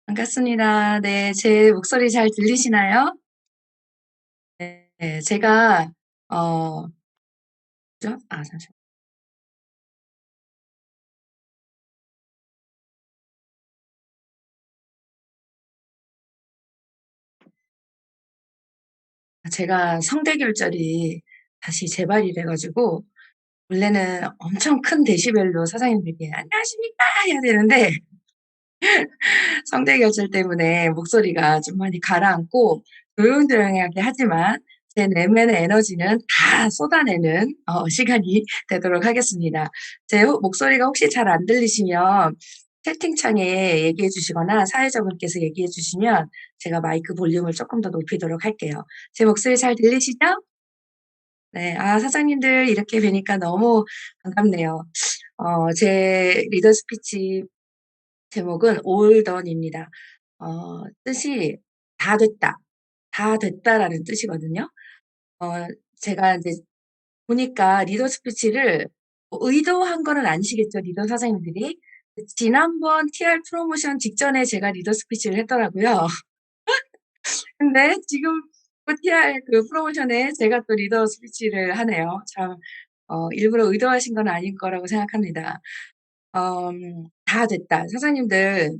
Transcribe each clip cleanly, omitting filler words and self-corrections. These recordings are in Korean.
반갑습니다. 네. 제 목소리 잘 들리시나요? 네. 제가 어 뭐죠? 잠시만요. 제가 성대결절이 다시 재발이 돼 가지고 원래는 엄청 큰 데시벨로 사장님들께 "안녕하십니까." 해야 되는데 성대결절 때문에 목소리가 좀 많이 가라앉고 조용조용하게 하지만 제 내면의 에너지는 다 쏟아내는 시간이 되도록 하겠습니다. 제 목소리가 혹시 잘 안 들리시면 채팅창에 얘기해 주시거나 사회자분께서 얘기해 주시면 제가 마이크 볼륨을 쪼끔 더 높이도록 할게요. 제 목소리 잘 들리시죠? 네. 사장님들 이렇게 뵈니까 너무 반갑네요. 제 리더 스피치 제목은 all done입니다. 뜻이 "다 됐다. 다 됐다."라는 뜻이거든요. 어 제가 인제 보니까 리더 스피치를 뭐 의도한 거는 아니시겠죠, 리더 사장님들이. 지난번 TR 프로모션 직전에 제가 리더 스피치를 했더라고요. 근데 지금 그 TR 그 프로모션에 제가 또 리더 스피치를 하네요. 참 일부러 의도하신 건 아닐 거라고 생각합니다. 다 됐다. 사장님들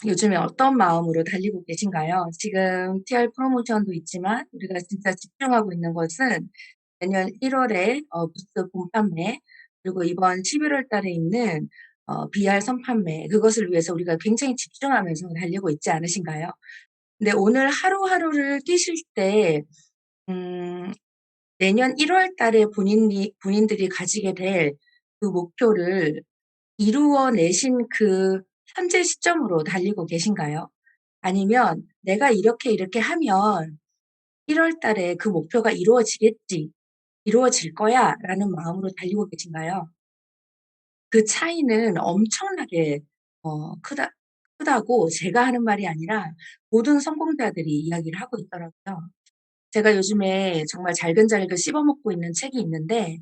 요즘에 어떤 마음으로 달리고 계신가요? 지금 TR 프로모션도 있지만 우리가 진짜 집중하고 있는 것은 내년 1 월에 부스 본판매 그리고 이번 11월 달에 있는 BR 선판매 그것을 위해서 우리가 굉장히 집중하면서 달리고 있지 않으신가요? 근데 오늘 하루하루를 뛰실 때 음 내년 1월 달에 본인들이 가지게 될 그 목표를 이루어 내신 그 현재 시점으로 달리고 계신가요? 아니면 '내가 이렇게 이렇게 하면 1월 달에 그 목표가 이루어지겠지. 이루어질 거야.'라는 마음으로 달리고 계신가요? 그 차이는 엄청나게 크다고 제가 하는 말이 아니라 모든 성공자들이 이야기를 하고 있더라고요. 제가 요즘에 정말 잘근잘근 씹어 먹고 있는 책이 있는데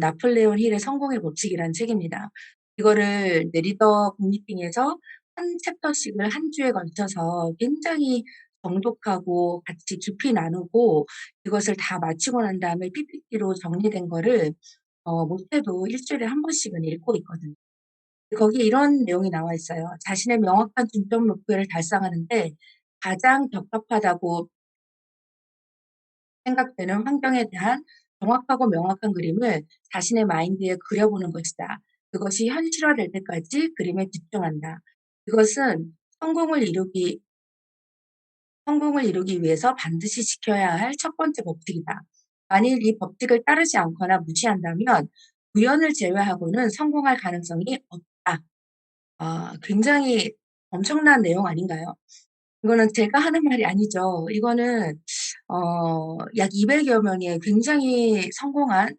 나폴레온 힐의 성공의 법칙이라는 책입니다. 이거를 네 리더 북미팅에서 한 챕터씩을 한 주에 걸쳐서 굉장히 정독하고 같이 깊이 나누고 이것을 다 마치고 난 다음에 PPT로 정리된 거를 못해도 일 주일에 한 번씩은 읽고 있거든요. 거기에 이런 내용이 나와 있어요. 자신의 명확한 중점 목표를 달성하는 데 가장 적합하다고 생각되는 환경에 대한 정확하고 명확한 그림을 자신의 마인드에 그려보는 것이다. 그것이 현실화될 때까지 그림에 집중한다. 이것은 성공을 이루기 성공을 이루기 위해서 반드시 지켜야 할 첫 번째 법칙이다. 만일 이 법칙을 따르지 않거나 무시한다면 우연을 제외하고는 성공할 가능성이 없다. 굉장히 엄청난 내용 아닌가요? 이거는 제가 하는 말이 아니죠. 이거는 약 200여 명의 굉장히 성공한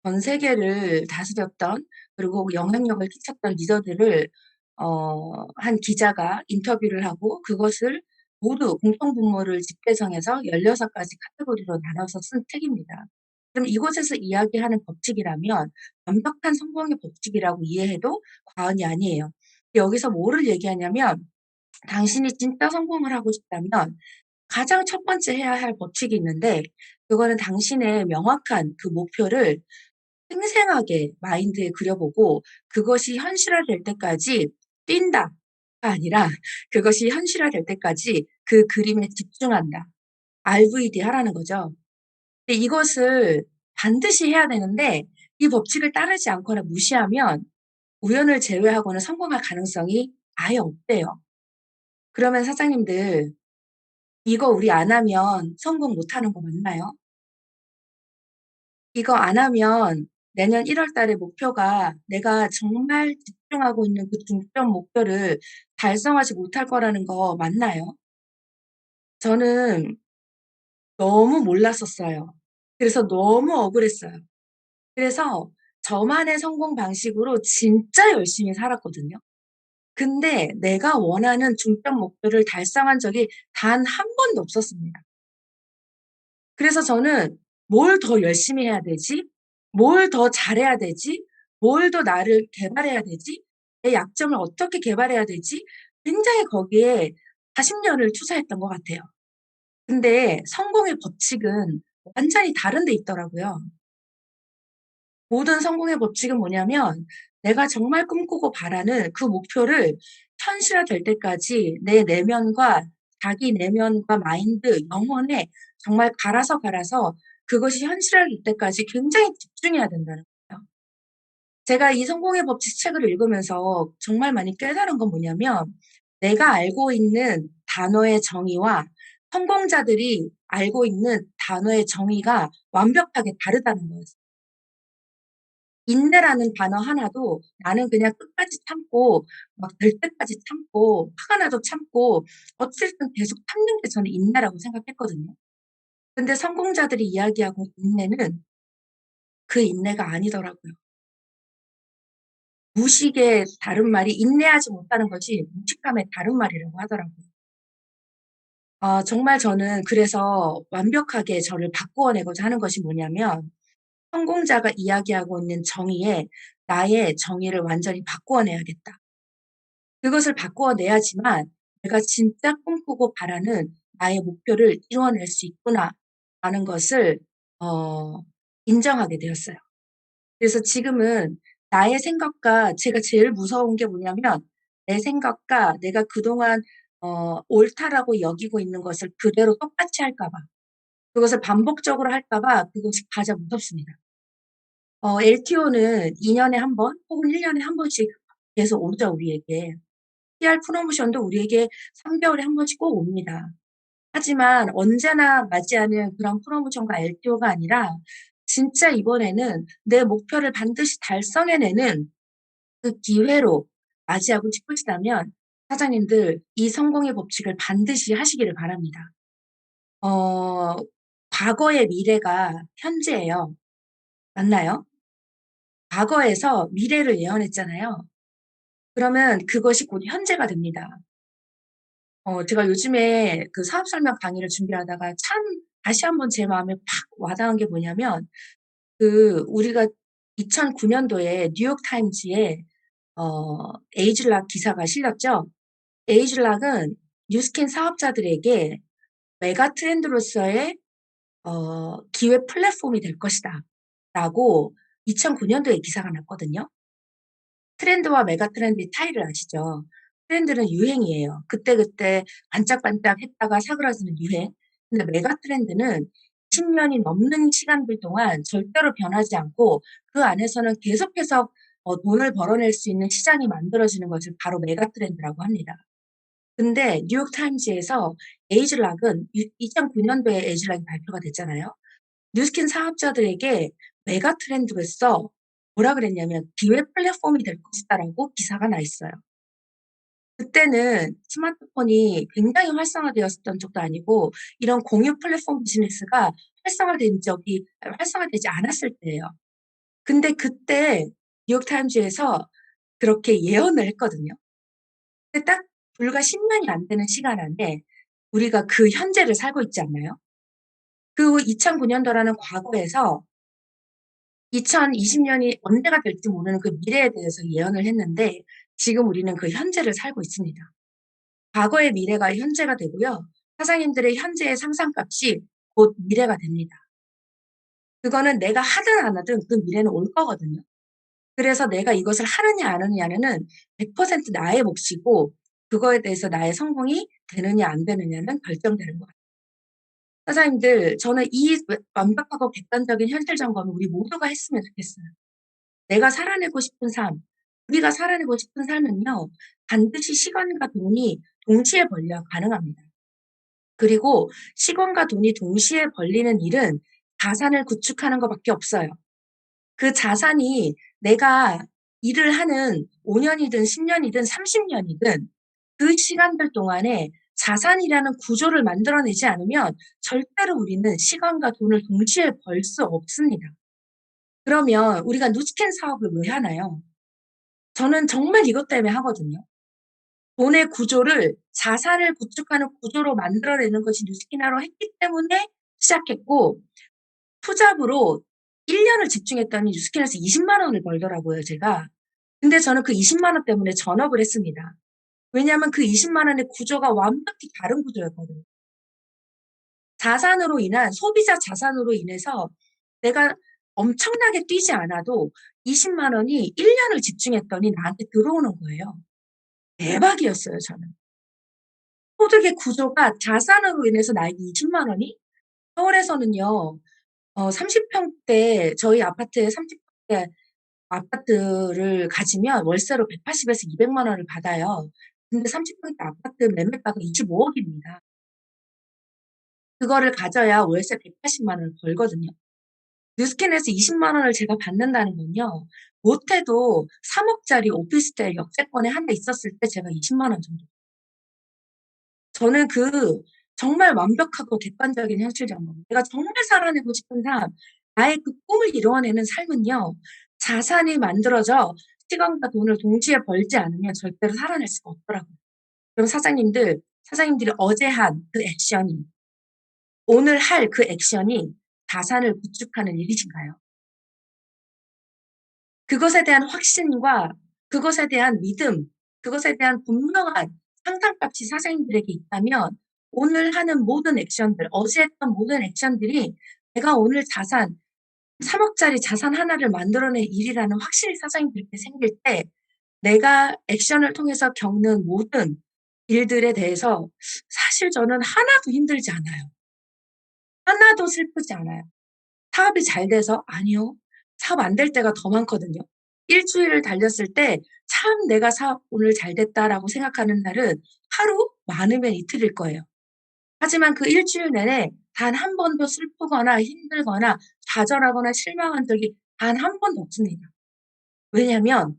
전 세계를 다스렸던 그리고 영향력을 끼쳤던 리더들을 한 기자가 인터뷰를 하고 그것을 모두 공통 분모를 집계성에서 16 가지 카테고리로 나눠서 쓴 책입니다. 그럼 이곳에서 이야기하는 법칙이라면 완벽한 성공의 법칙이라고 이해해도 과언이 아니에요. 여기서 뭐를 얘기하냐면 당신이 진짜 성공을 하고 싶다면 가장 첫 번째 해야 할 법칙이 있는데 그거는 당신의 명확한 그 목표를 생생하게 마인드에 그려보고 그것이 현실화될 때까지 뛴다가 아니라 그것이 현실화될 때까지 그 그림에 집중한다. RVD 하라는 거죠. 근데 이것을 반드시 해야 되는데 이 법칙을 따르지 않거나 무시하면 우연을 제외하고는 성공할 가능성이 아예 없대요. 그러면 사장님들 이거 우리 안 하면 성공 못 하는 거 맞나요? 이거 안 하면 내년 1월 달에 목표가 내가 정말 집중하고 있는 그 중점 목표를 달성하지 못할 거라는 거 맞나요? 저는 너무 몰랐었어요. 그래서 너무 억울했어요. 그래서 저만의 성공 방식으로 진짜 열심히 살았거든요. 근데 내가 원하는 중점 목표를 달성한 적이 단 한 번도 없었습니다. 그래서 저는 '뭘 더 열심히 해야 되지? 뭘 더 잘해야 되지? 뭘 더 나를 개발해야 되지? 내 약점을 어떻게 개발해야 되지?' 굉장히 거기에 40년을 투자했던 것 같아요. 근데 성공의 법칙은 완전히 다른 데 있더라고요. 모든 성공의 법칙은 뭐냐면 내가 정말 꿈꾸고 바라는 그 목표를 현실화될 때까지 내 내면과 자기 내면과 마인드, 영혼에 정말 갈아서 그것이 현실화될 때까지 굉장히 집중해야 된다는 거예요. 제가 이 성공의 법칙 책을 읽으면서 정말 많이 깨달은 건 뭐냐면 내가 알고 있는 단어의 정의와 성공자들이 알고 있는 단어의 정의가 완벽하게 다르다는 거였어요. 인내라는 단어 하나도 나는 그냥 끝까지 참고 막 될 때까지 참고 화가 나도 참고 어쨌든 계속 참는 게 저는 인내라고 생각했거든요. 근데 성공자들이 이야기하고 인내는 그 인내가 아니더라고요. 무식의 다른 말이 인내하지 못하는 것이 무식함의 다른 말이라고 하더라고요. 정말 저는 그래서 완벽하게 저를 바꾸어 내고자 하는 것이 뭐냐면 성공자가 이야기하고 있는 정의에 나의 정의를 완전히 바꾸어 내야겠다. 그것을 바꾸어 내야지만 '내가 진짜 꿈꾸고 바라는 나의 목표를 이루어낼 수 있구나.'라는 것을 어 인정하게 되었어요. 그래서 지금은 나의 생각과 제가 제일 무서운 게 뭐냐면 내 생각과 내가 그동안 옳다라고 여기고 있는 것을 그대로 똑같이 할까 봐. 그것을 반복적으로 할까 봐 그것이 가장 무섭습니다. LTO는 2 년에 한 번 혹은 1 년에 한 번씩 계속 오죠, 우리에게. PR 프로모션도 우리에게 3 개월에 한 번씩 꼭 옵니다. 하지만 언제나 맞이하는 그런 프로모션과 LTO가 아니라 진짜 이번에는 내 목표를 반드시 달성해내는 그 기회로 맞이하고 싶으시다면 사장님들 이 성공의 법칙을 반드시 하시기를 바랍니다. 어 과거의 미래가 현재예요. 맞나요? 과거에서 미래를 예언했잖아요. 그러면 그것이 곧 현재가 됩니다. 제가 요즘에 그 사업 설명 강의를 준비하다가 참 다시 한번 제 마음에 팍 와닿은 게 뭐냐면 우리가 2009 년도에 뉴욕 타임즈에 에이즐락 기사가 실렸죠. 에이즐락은 뉴스킨 사업자들에게 메가 트렌드로서의 기회 플랫폼이 될 것이다라고 2009 년도에 기사가 났거든요. 트렌드와 메가 트렌드의 차이를 아시죠? 트렌드는 유행이에요. 그때그때 반짝반짝했다가 사그라지는 유행. 근데 메가 트렌드는 10 년이 넘는 시간들 동안 절대로 변하지 않고 그 안에서는 계속해서 돈을 벌어낼 수 있는 시장이 만들어지는 것을 바로 메가 트렌드라고 합니다. 근데 뉴욕 타임즈에서 에이즐락은 2009 년도에 에이즐락이 발표가 됐잖아요. 뉴스킨 사업자들에게 메가 트렌드로서 뭐라 그랬냐면 "기회 플랫폼이 될 것이다."라고 기사가 나 있어요. 그때는 스마트폰이 굉장히 활성화되었었던 적도 아니고 이런 공유 플랫폼 비즈니스가 활성화되지 않았을 때예요. 근데 그때 뉴욕 타임즈에서 그렇게 예언을 했거든요. 근데 딱 불과 10 년이 안 되는 시간 안에 우리가 그 현재를 살고 있지 않나요? 그 2009 년도라는 과거에서 2020 년이 언제가 될지 모르는 그 미래에 대해서 예언을 했는데 지금 우리는 그 현재를 살고 있습니다. 과거의 미래가 현재가 되고요. 사장님들의 현재의 상상값이 곧 미래가 됩니다. 그거는 내가 하든 안 하든 그 미래는 올 거거든요. 그래서 내가 이것을 하느냐 안 하느냐는 100% 나의 몫이고 그거에 대해서 나의 성공이 되느냐 안 되느냐는 결정되는 거예요. 사장님들 저는 이 완벽하고 객관적인 현실 점검을 우리 모두가 했으면 좋겠어요. 내가 살아내고 싶은 삶, 우리가 살아내고 싶은 삶은요. 반드시 시간과 돈이 동시에 벌려야 가능합니다. 그리고 시간과 돈이 동시에 벌리는 일은 자산을 구축하는 것 밖에 없어요. 그 자산이 내가 일을 하는 5 년이든 10 년이든 30 년이든 그 시간들 동안에 자산이라는 구조를 만들어내지 않으면 절대로 우리는 시간과 돈을 동시에 벌 수 없습니다. 그러면 우리가 누스캔 사업을 왜 하나요? 저는 정말 이것 때문에 하거든요. 돈의 구조를 자산을 구축하는 구조로 만들어내는 것이 뉴스킨화로 했기 때문에 시작했고 투잡으로 1 년을 집중했더니 뉴스킨에서 200,000 원을 벌더라고요 제가. 근데 저는 그 200,000원 때문에 전업을 했습니다. 왜냐하면 그 20만 원의 구조가 완벽히 다른 구조였거든요. 자산으로 인한 소비자 자산으로 인해서 내가 엄청나게 뛰지 않아도 20만 원이 1 년을 집중했더니 나한테 들어오는 거예요. 대박이었어요 저는. 소득의 구조가 자산으로 인해서 나에게 20만 원이? 서울에서는요 30 평대 저희 아파트에 30 평대 아파트를 가지면 월세로 180 에서 200만 원을 받아요. 근데 30 평대 아파트 매매가가 25억 입니다. 그거를 가져야 월세 180만 원을 벌거든요. 뉴스킨에서 20만 원을 제가 받는다는 건요. 못해도 3억 짜리 오피스텔 역세권에 하나 있었을 때 제가 20만 원 정도. 저는 그 정말 완벽하고 객관적인 현실 점검. 내가 정말 살아내고 싶은 삶, 나의 그 꿈을 이루어내는 삶은요. 자산이 만들어져 시간과 돈을 동시에 벌지 않으면 절대로 살아낼 수가 없더라고요. 그럼 사장님들이 어제 한 그 액션이 오늘 할 그 액션이 자산을 구축하는 일이신가요? 그것에 대한 확신과 그것에 대한 믿음, 그것에 대한 분명한 상상값이 사장님들에게 있다면 오늘 하는 모든 액션들, 어제 했던 모든 액션들이 내가 오늘 자산 3억 짜리 자산 하나를 만들어낼 일이라는 확신이 사장님들께 생길 때 내가 액션을 통해서 겪는 모든 일들에 대해서 사실 저는 하나도 힘들지 않아요. 하나도 슬프지 않아요. 사업이 잘 돼서 아니요. 사업 안 될 때가 더 많거든요. 일 주일을 달렸을 때 '참 내가 사업 오늘 잘 됐다.'라고 생각하는 날은 하루, 많으면 이틀일 거예요. 하지만 그 일 주일 내내 단 한 번도 슬프거나 힘들거나 좌절하거나 실망한 적이 단 한 번도 없습니다. 왜냐하면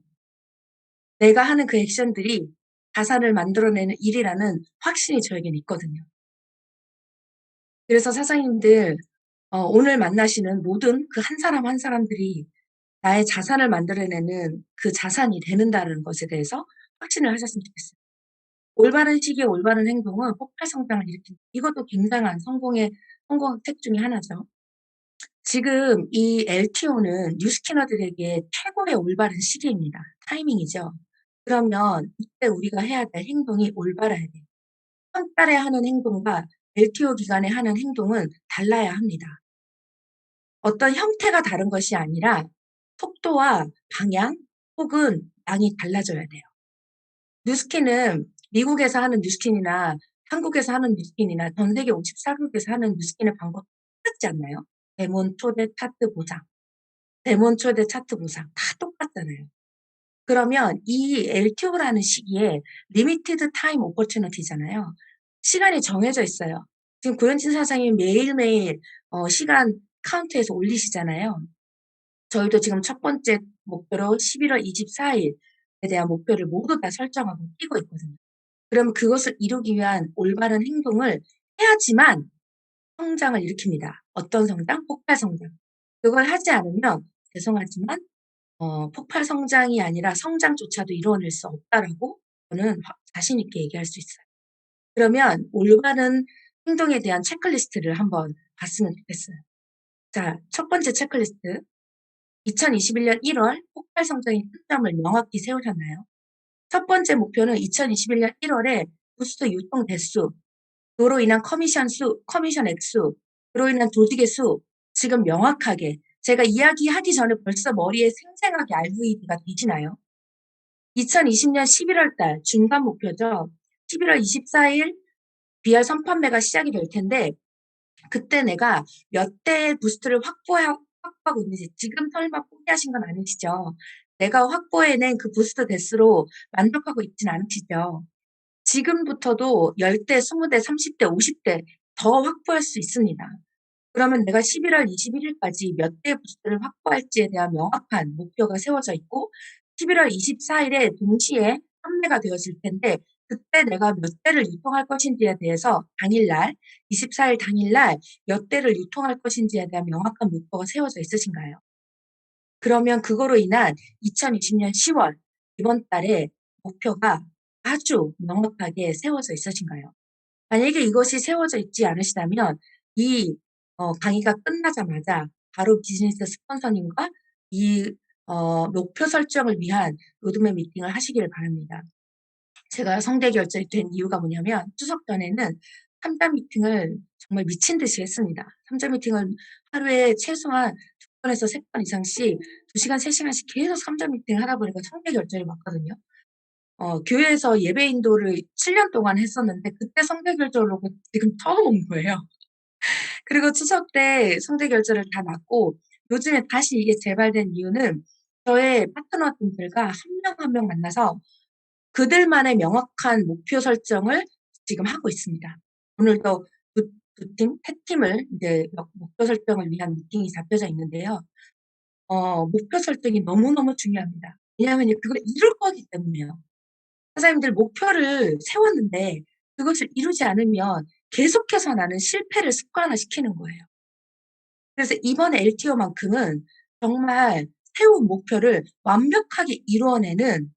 내가 하는 그 액션들이 자산을 만들어내는 일이라는 확신이 저에겐 있거든요. 그래서 사장님들 오늘 만나시는 모든 그 한 사람 한 사람들이 나의 자산을 만들어내는 그 자산이 되는다는 것에 대해서 확신을 하셨으면 좋겠어요. 올바른 시기에 올바른 행동은 폭발 성장을 일으킨다. 이것도 굉장한 성공 책 중에 하나죠. 지금 이 LTO는 뉴스캐너들에게 최고의 올바른 시기입니다. 타이밍이죠. 그러면 이때 우리가 해야 될 행동이 올바라야 돼요. 한 달에 하는 행동과 LTO 기간에 하는 행동은 달라야 합니다. 어떤 형태가 다른 것이 아니라 속도와 방향 혹은 양이 달라져야 돼요. 뉴스킨은 미국에서 하는 뉴스킨이나 한국에서 하는 뉴스킨이나 전 세계 54 국에서 하는 뉴스킨의 방법이 똑같지 않나요? 대문, 초대, 차트, 보상. 대문, 초대, 차트, 보상 다 똑같잖아요. 그러면 이 LTO라는 시기에 리미티드 타임 오퍼튜니티잖아요. 시간이 정해져 있어요. 지금 고현진 사장이 매일매일 시간 카운트해서 올리시잖아요. 저희도 지금 첫 번째 목표로 11월 24일에 대한 목표를 모두 다 설정하고 뛰고 있거든요. 그러면 그것을 이루기 위한 올바른 행동을 해야지만 성장을 일으킵니다. 어떤 성장? 폭발 성장. 그걸 하지 않으면 죄송하지만 폭발 성장이 아니라 성장조차도 이루어낼 수 없다라고 저는 자신 있게 얘기할 수 있어요. 그러면 올바른 행동에 대한 체크리스트를 한번 봤으면 좋겠어요. 자, 첫 번째 체크리스트. 2021년 1월 폭발 성장의 끝점을 명확히 세우셨나요? 첫 번째 목표는 2021년 1월에 부스 유통 대수, 그로 인한 커미션 액수, 그로 인한 조직의 수 지금 명확하게 제가 이야기하기 전에 벌써 머리에 생생하게 RVD가 되시나요? 2020년 11월 달 중간 목표죠. 11월 24일 BR 선판매가 시작이 될 텐데 그때 내가 몇 대의 부스트를 확보하고 있는지 지금 설마 포기하신 건 아니시죠? 내가 확보해낸 그 부스트 대수로 만족하고 있진 않으시죠? 지금부터도 10대, 20대, 30대, 50대 더 확보할 수 있습니다. 그러면 내가 11월 21일까지 몇 대의 부스트를 확보할지에 대한 명확한 목표가 세워져 있고 11월 24일에 동시에 판매가 되어질 텐데 그때 내가 몇 대를 유통할 것인지에 대해서 당일날 24일 당일날 몇 대를 유통할 것인지에 대한 명확한 목표가 세워져 있으신가요? 그러면 그거로 인한 2020년 10월 이번 달에 목표가 아주 명확하게 세워져 있으신가요? 만약에 이것이 세워져 있지 않으시다면 이 강의가 끝나자마자 바로 비즈니스 스폰서님과 이 목표 설정을 위한 로드맵 미팅을 하시기를 바랍니다. 제가 성대 결절이 된 이유가 뭐냐면 추석 전에는 삼자 미팅을 정말 미친 듯이 했습니다. 삼자 미팅을 하루에 최소한 2번에서 3번 이상씩 2 시간, 3 시간씩 계속 삼자 미팅을 하다 보니까 성대 결절이 왔거든요. 교회에서 예배 인도를 7년 동안 했었는데 그때 성대 결절을 오고 지금 처음 온 거예요. 그리고 추석 때 성대 결절을 다 낫고 요즘에 다시 이게 재발된 이유는 저의 파트너분들과 한 명 한 명 만나서 그들만의 명확한 목표 설정을 지금 하고 있습니다. 오늘도 두 팀, 세 팀을 이제 목표 설정을 위한 미팅이 잡혀져 있는데요. 목표 설정이 너무너무 중요합니다. 왜냐하면요, 그걸 이룰 거기 때문에요. 사장님들 목표를 세웠는데 그것을 이루지 않으면 계속해서 나는 실패를 습관화시키는 거예요. 그래서 이번 LTO만큼은 정말 세운 목표를 완벽하게 이루어내는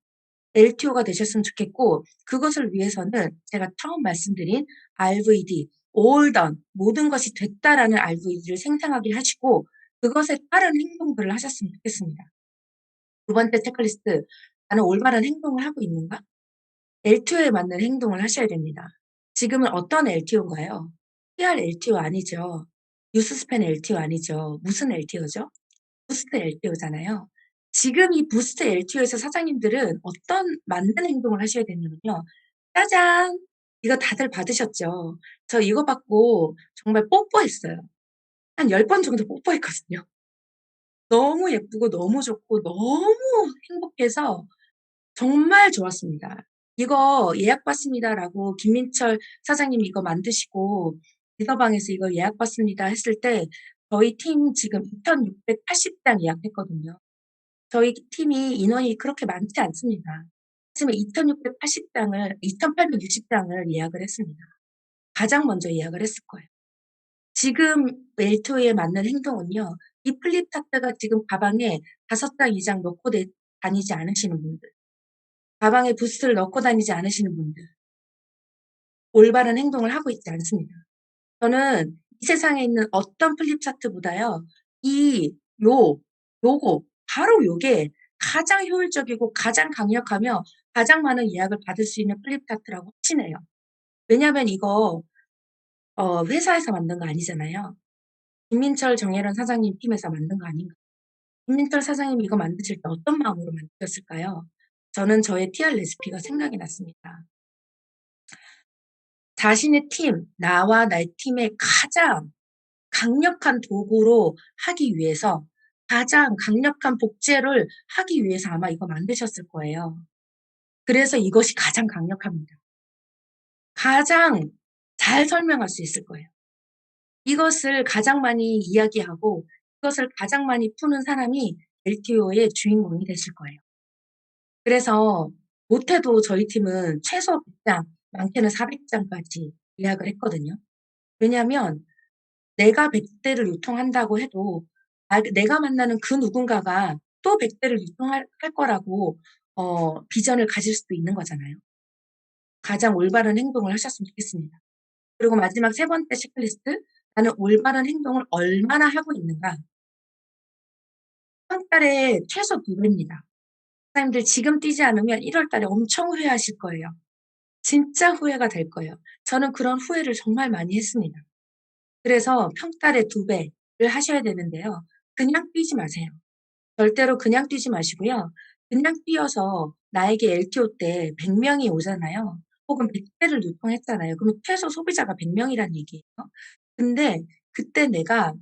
LTO가 되셨으면 좋겠고 그것을 위해서는 제가 처음 말씀드린 RVD, all done, 모든 것이 됐다라는 RVD를 생성하게 하시고 그것에 따른 행동들을 하셨으면 좋겠습니다. 두 번째 체크리스트, '나는 올바른 행동을 하고 있는가?' LTO에 맞는 행동을 하셔야 됩니다. 지금은 어떤 LTO인가요? PR LTO 아니죠. 뉴스스팬 LTO 아니죠. 무슨 LTO죠? 부스트 LTO잖아요. 지금 이 부스트 LTO에서 사장님들은 어떤 맞는 행동을 하셔야 되냐면요. 짜잔! 이거 다들 받으셨죠? 저 이거 받고 정말 뽀뽀했어요. 한 10번 정도 뽀뽀했거든요. 너무 예쁘고 너무 좋고 너무 행복해서 정말 좋았습니다. "이거 예약받습니다."라고 김민철 사장님이 이거 만드시고 리더방에서 "이거 예약받습니다." 했을 때 저희 팀 지금 2,680장 예약했거든요. 저희 팀이 인원이 그렇게 많지 않습니다. 하지만 2,680 장을 2,860 장을 예약을 했습니다. 가장 먼저 예약을 했을 거예요. 지금 멜토에 맞는 행동은요. 이 플립 차트가 지금 가방에 5장 이상 넣고 다니지 않으시는 분들, 가방에 부스트를 넣고 다니지 않으시는 분들, 올바른 행동을 하고 있지 않습니다. 저는 이 세상에 있는 어떤 플립 차트보다요. 이 요 요거 바로 요게 가장 효율적이고 가장 강력하며 가장 많은 예약을 받을 수 있는 플립 차트라고 확신해요. 왜냐하면 이거 회사에서 만든 거 아니잖아요. 김민철, 정혜련 사장님 팀에서 만든 거 아닌가요? 김민철 사장님이 이거 만드실 때 어떤 마음으로 만드셨을까요? 저는 저의 TR 레시피가 생각이 났습니다. 자신의 팀, 나와 나의 팀의 가장 강력한 도구로 하기 위해서 가장 강력한 복제를 하기 위해서 아마 이거 만드셨을 거예요. 그래서 이것이 가장 강력합니다. 가장 잘 설명할 수 있을 거예요. 이것을 가장 많이 이야기하고 이것을 가장 많이 푸는 사람이 LTO의 주인공이 되실 거예요. 그래서 못해도 저희 팀은 최소 100 장, 많게는 400 장까지 예약을 했거든요. 왜냐하면 내가 100 대를 유통한다고 해도 내가 만나는 그 누군가가 또 100 대를 유통할 할 거라고 비전을 가질 수도 있는 거잖아요. 가장 올바른 행동을 하셨으면 좋겠습니다. 그리고 마지막 세 번째 체크리스트, '나는 올바른 행동을 얼마나 하고 있는가.' 한 달에 최소 2배입니다. 사장님들 지금 뛰지 않으면 1월 달에 엄청 후회하실 거예요. 진짜 후회가 될 거예요. 저는 그런 후회를 정말 많이 했습니다. 그래서 평달에 2배를 하셔야 되는데요. 그냥 뛰지 마세요. 절대로 그냥 뛰지 마시고요. 그냥 뛰어서 나에게 LTO 때 100 명이 오잖아요. 혹은 100 대를 유통했잖아요. 그러면 최소 소비자가 100 명이란 얘기예요. 근데 그때 내가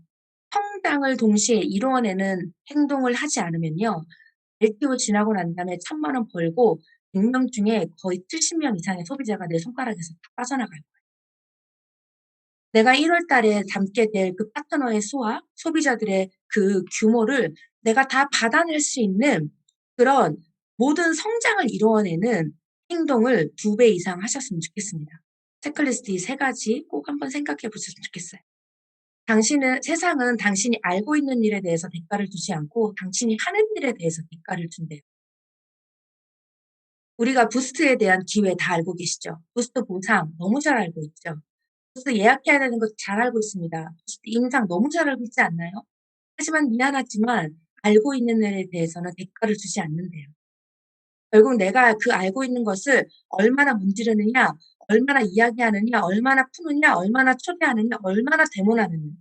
성장을 동시에 이루어내는 행동을 하지 않으면요. LTO 지나고 난 다음에 1,000만 원 벌고 100명 중에 거의 70명 이상의 소비자가 내 손가락에서 다 빠져나갈 거예요. 내가 1월 달에 담게 될 그 파트너의 수와 소비자들의 그 규모를 내가 다 받아낼 수 있는 그런 모든 성장을 이루어내는 행동을 2배 이상 하셨으면 좋겠습니다. 체크리스트 이 3 가지 꼭 한번 생각해 보셨으면 좋겠어요. 세상은 당신이 알고 있는 일에 대해서 대가를 주지 않고 당신이 하는 일에 대해서 대가를 준대요. 우리가 부스트에 대한 기회 다 알고 계시죠? 부스트 보상 너무 잘 알고 있죠? 부스트 예약해야 되는 거 잘 알고 있습니다. 부스트 인상 너무 잘 알고 있지 않나요? 하지만 미안하지만 알고 있는 일에 대해서는 대가를 주지 않는대요. 결국 내가 그 알고 있는 것을 얼마나 문지르느냐, 얼마나 이야기하느냐, 얼마나 푸느냐, 얼마나 초대하느냐, 얼마나 데모하느냐.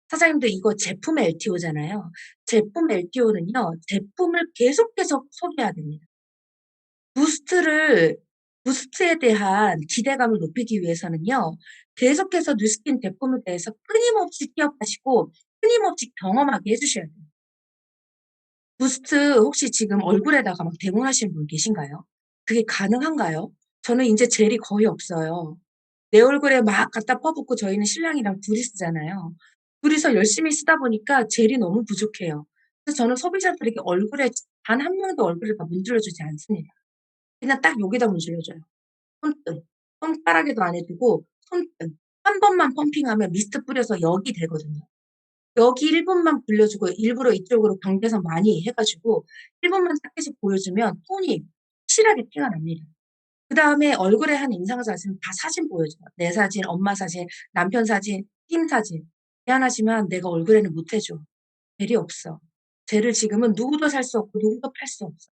사장님들 이거 제품 LTO잖아요. 제품 LTO는요. 제품을 계속해서 소개해야 됩니다. 부스트를 부스트에 대한 기대감을 높이기 위해서는요. 계속해서 뉴스킨 제품에 대해서 끊임없이 티업하시고 끊임없이 경험하게 해 주셔야 돼요. 부스트 혹시 지금 얼굴에다가 막 데모하시는 분 계신가요? 그게 가능한가요? 저는 인제 젤이 거의 없어요. 내 얼굴에 막 갖다 퍼붓고 저희는 신랑이랑 둘이 쓰잖아요. 둘이서 열심히 쓰다 보니까 젤이 너무 부족해요. 그래서 저는 소비자들에게 얼굴에 단 한 명도 얼굴에다 문질러 주지 않습니다. 그냥 딱 여기다 문질러 줘요. 손등. 손가락에도 안 해 두고 손등. 한 번만 펌핑하면 미스트 뿌려서 여기 되거든요. 여기 1 분만 불려주고 일부러 이쪽으로 경계선 많이 해 가지고 1 분만 딱 해서 보여주면 톤이 확실하게 티가 납니다. 그다음에 얼굴에 한 인상 사진 다 사진 보여줘요. 내 사진, 엄마 사진, 남편 사진, 팀 사진. "미안하지만 내가 얼굴에는 못 해 줘. 젤이 없어. 젤을 지금은 누구도 살 수 없고 누구도 팔 수 없어.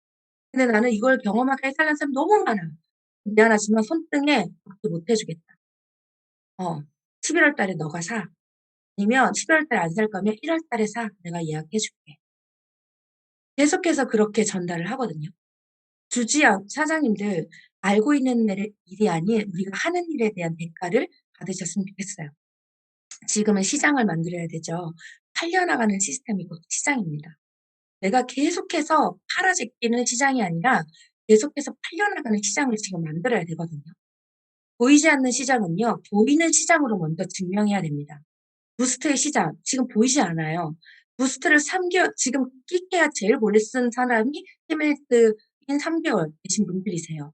근데 나는 이걸 경험하게 해 달라는 사람이 너무 많아. 미안하지만 손등에 밖에 못 해 주겠다. 11월 달에 너가 사. 아니면 12월 달에 안 살 거면 1월 달에 사. 내가 예약해 줄게." 계속해서 그렇게 전달을 하거든요. 사장님들 알고 있는 일이 아닌 우리가 하는 일에 대한 대가를 받으셨으면 좋겠어요. 지금은 시장을 만들어야 되죠. 팔려나가는 시스템이 곧 시장입니다. 내가 계속해서 팔아 제끼는 시장이 아니라 계속해서 팔려나가는 시장을 지금 만들어야 되거든요. 보이지 않는 시장은요. 보이는 시장으로 먼저 증명해야 됩니다. 부스트의 시장 지금 보이지 않아요. 부스트를 3 개월 지금 끼케야 제일 오래 쓴 사람이 히메스인 3 개월 되신 분들이세요.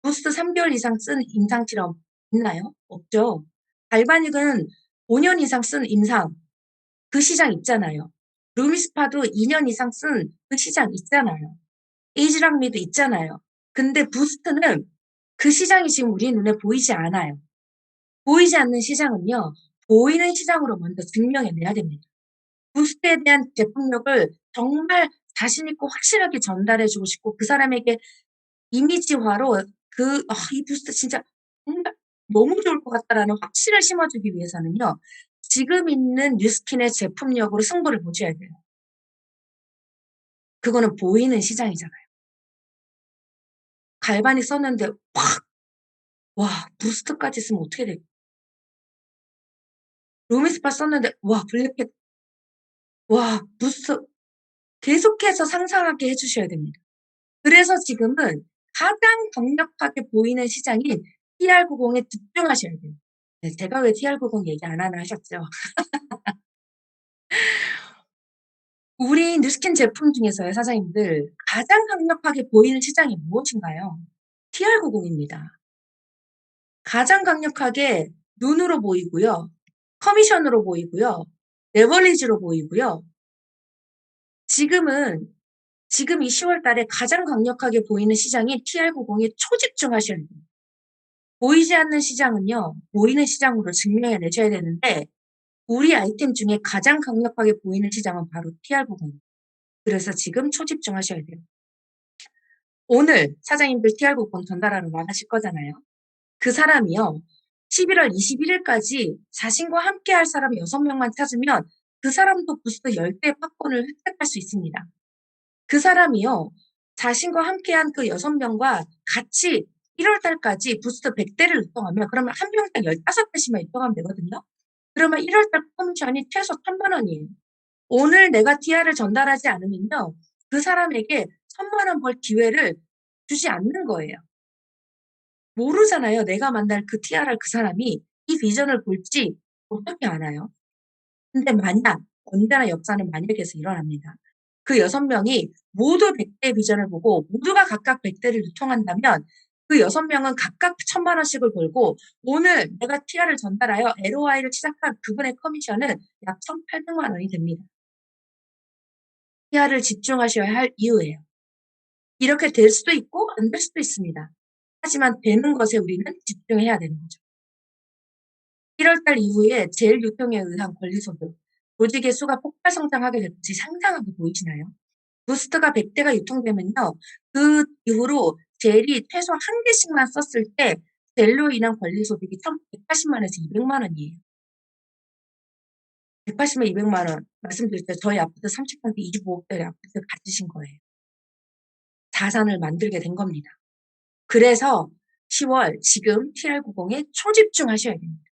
부스트 3 개월 이상 쓴 임상 실험 있나요? 없죠. 갈바닉은 5년 이상 쓴 임상 그 시장 있잖아요. 루미스파도 2년 이상 쓴 그 시장 있잖아요. 에이지랑미도 있잖아요. 근데 부스트는 그 시장이 지금 우리 눈에 보이지 않아요. 보이지 않는 시장은요. 보이는 시장으로 먼저 증명해 내야 됩니다. 부스트에 대한 제품력을 정말 자신 있고 확실하게 전달해 주고 싶고 그 사람에게 이미지화로 이 부스트 진짜 정말 너무 좋을 것 같다라는 확신을 심어주기 위해서는요. 지금 있는 뉴스킨의 제품력으로 승부를 보셔야 돼요. 그거는 보이는 시장이잖아요. 갈바닉 썼는데 확 와 부스트까지 쓰면 어떻게 될까? 루미스파 썼는데 와 블랙캣 와 부스트 계속해서 상상하게 해 주셔야 됩니다. 그래서 지금은 가장 강력하게 보이는 시장인 TR90에 집중하셔야 돼요. 네 제가 왜 TR90 얘기 안 하나 하셨죠? 우리 뉴스킨 제품 중에서요 사장님들 가장 강력하게 보이는 시장이 무엇인가요? TR90입니다. 가장 강력하게 눈으로 보이고요. 커미션으로 보이고요. 레버리지로 보이고요. 지금은 지금 이 10월 달에 가장 강력하게 보이는 시장이 TR90에 초집중하셔야 돼요. 보이지 않는 시장은요. 보이는 시장으로 증명해 내셔야 되는데 우리 아이템 중에 가장 강력하게 보이는 시장은 바로 TR90. 그래서 지금 초집중하셔야 돼요. 오늘 사장님들 TR90 전달하러 나가실 거잖아요. 그 사람이요. 11월 21일까지 자신과 함께할 사람 6명만 찾으면 그 사람도 부스트 10개 팝콘을 획득할 수 있습니다. 그 사람이요. 자신과 함께한 그 6명과 같이 1월 달까지 부스트 100대를 유통하면 그러면 한 명당 15대씩만 유통하면 되거든요. 그러면 1월 달 커미션이 최소 1,000만 원이에요. 오늘 내가 TR을 전달하지 않으면요. 그 사람에게 1,000만 원 벌 기회를 주지 않는 거예요. 모르잖아요. 내가 만날 그 TRR 그 사람이 이 비전을 볼지 어떻게 알아요? 근데 만약 언제나 역사는 만약에서 일어납니다. 그 6명이 모두 100대 비전을 보고 모두가 각각 100대를 유통한다면 그 6명은 각각 1,000만 원씩을 벌고 오늘 내가 TR을 전달하여 LOI를 시작한 그분의 커미션은 약 1,800만 원이 됩니다. TR을 집중하셔야 할 이유예요. 이렇게 될 수도 있고 안 될 수도 있습니다. 하지만 되는 것에 우리는 집중해야 되는 거죠. 1월 달 이후에 젤 유통에 의한 권리소득, 조직의 수가 폭발 성장하게 될 것이 상상하게 보이시나요? 부스트가 100대가 유통되면요. 그 이후로 젤이 최소 1개씩만 썼을 때 젤로 인한 관리 소득이 180만 원에서 200만 원이에요. 180만 200만 원. 말씀드렸죠. 저희 아파트 30평대 25억 짜리 아파트 가지신 거예요. 자산을 만들게 된 겁니다. 그래서 10월 지금 TR90에 초집중하셔야 됩니다.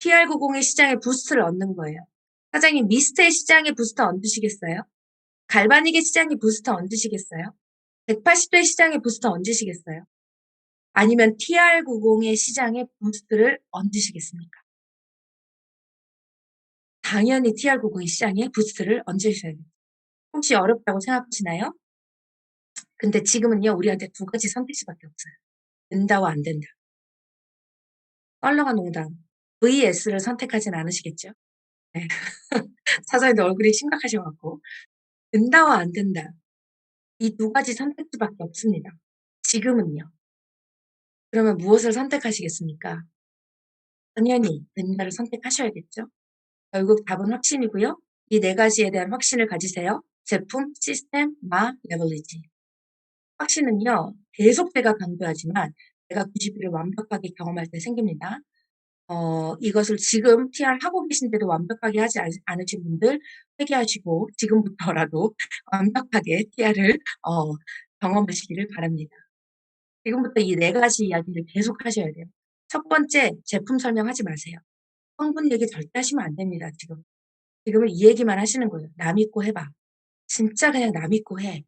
TR90의 시장에 부스트를 얻는 거예요. 사장님 미스트의 시장에 부스터 얹으시겠어요? 갈바닉의 시장에 부스터 얹으시겠어요? 180도의 시장에 부스터 얹으시겠어요? 아니면 TR90의 시장에 부스트를 얹으시겠습니까? 당연히 TR90의 시장에 부스트를 얹으셔야 돼요. 혹시 어렵다고 생각하시나요? 근데 지금은요, 우리한테 두 가지 선택지밖에 없어요. 된다와 안 된다. 썰렁한 농담. VS를 선택하진 않으시겠죠? 네. 사장님도 얼굴이 심각하신 것 같고. 된다와 안 된다. 이 두 가지 선택지밖에 없습니다. 지금은요. 그러면 무엇을 선택하시겠습니까? 당연히 된다를 선택하셔야겠죠? 결국 답은 확신이고요. 이 네 가지에 대한 확신을 가지세요. 제품, 시스템, 레버리지. 확신은요, 계속 제가 강조하지만 내가 90일을 완벽하게 경험할 때 생깁니다. 이것을 지금 TR 하고 계신데도 완벽하게 하지 않으신 분들 회개하시고 지금부터라도 완벽하게 TR을 경험하시기를 바랍니다. 지금부터 이 네 가지 이야기를 계속 하셔야 돼요. 첫 번째, 제품 설명하지 마세요. 성분 얘기 절대 하시면 안 됩니다, 지금. 지금은 이 얘기만 하시는 거예요. 나 믿고 해봐. 진짜 그냥 나 믿고 해.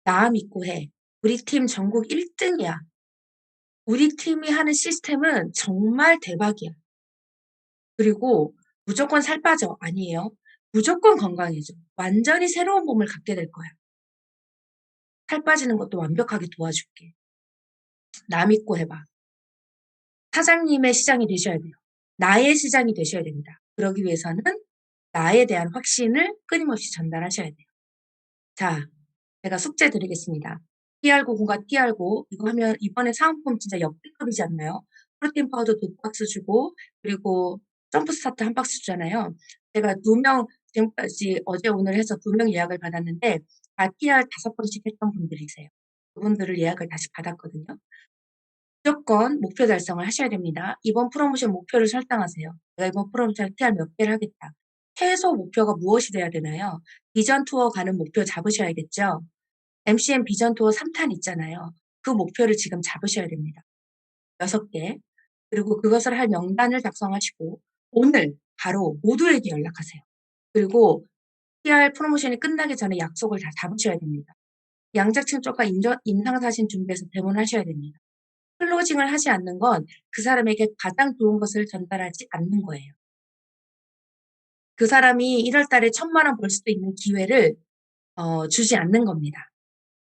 나 믿고 해. 우리 팀 전국 1등이야. 우리 팀이 하는 시스템은 정말 대박이야. 그리고 무조건 살 빠져. 아니에요. 무조건 건강해져. 완전히 새로운 몸을 갖게 될 거야. 살 빠지는 것도 완벽하게 도와줄게. 나 믿고 해봐. 사장님의 시장이 되셔야 돼요. 나의 시장이 되셔야 됩니다. 그러기 위해서는 나에 대한 확신을 끊임없이 전달하셔야 돼요. 자, 제가 숙제 드리겠습니다. TR90과 TR9 이거 하면 이번에 사은품 진짜 역대급이지 않나요? 프로틴 파우더 2박스 주고 그리고 점프 스타트 1박스 주잖아요. 제가 2명 지금까지 어제 오늘 해서 2명 예약을 받았는데 다 TR 5번씩 했던 분들이세요. 그분들을 예약을 다시 받았거든요. 무조건 목표 달성을 하셔야 됩니다. 이번 프로모션 목표를 설정하세요. 내가 이번 프로모션 TR 몇 개를 하겠다. 최소 목표가 무엇이 돼야 되나요? 비전 투어 가는 목표 잡으셔야겠죠? MCN 비전 투어 3탄 있잖아요. 그 목표를 지금 잡으셔야 됩니다. 6개. 그리고 그것을 할 명단을 작성하시고 오늘 바로 모두에게 연락하세요. 그리고 PR 프로모션이 끝나기 전에 약속을 다 잡으셔야 됩니다. 양자층 쪽과 인상사진 준비해서 대본하셔야 됩니다. 클로징을 하지 않는 건 그 사람에게 가장 좋은 것을 전달하지 않는 거예요. 그 사람이 1월 달에 1,000만 원 벌 수도 있는 기회를 주지 않는 겁니다.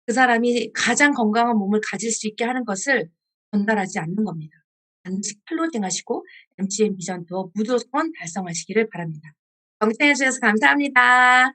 그 사람이 가장 건강한 몸을 가질 수 있게 하는 것을 전달하지 않는 겁니다. 반드시 클로징 하시고 MCN 비전 투어 무조건 달성하시기를 바랍니다. 경청해 주셔서 감사합니다.